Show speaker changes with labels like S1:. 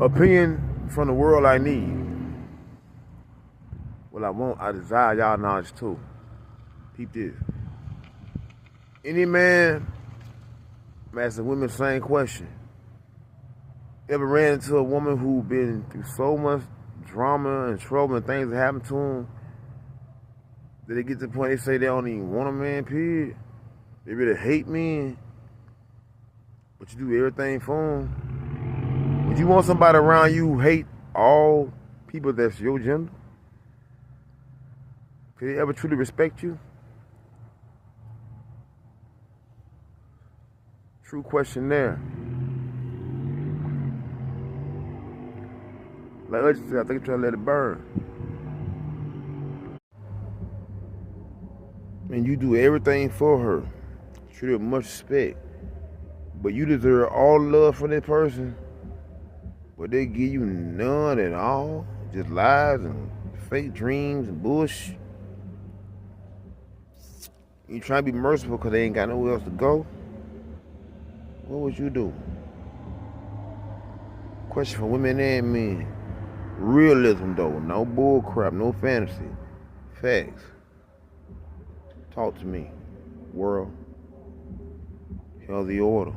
S1: Opinion from the world I need. Well, I want, I desire y'all knowledge too. Peep this. Any man, I'm asking women the same question. Ever ran into a woman who been through so much drama and trouble and things that happened to them that they get to the point they say they don't even want a man, period? They really hate men, but you do everything for them. Would you want somebody around you who hate all people that's your gender? Could they ever truly respect you? True question there. Like I said, I think I'm trying to let it burn. And you do everything for her. Treat her with much respect. But you deserve all love from that person. But they give you none at all. Just lies and fake dreams and bullshit. You try to be merciful because they ain't got nowhere else to go. What would you do? Question for women and men. Realism though, no bull crap, no fantasy. Facts. Talk to me, world. Hell the order.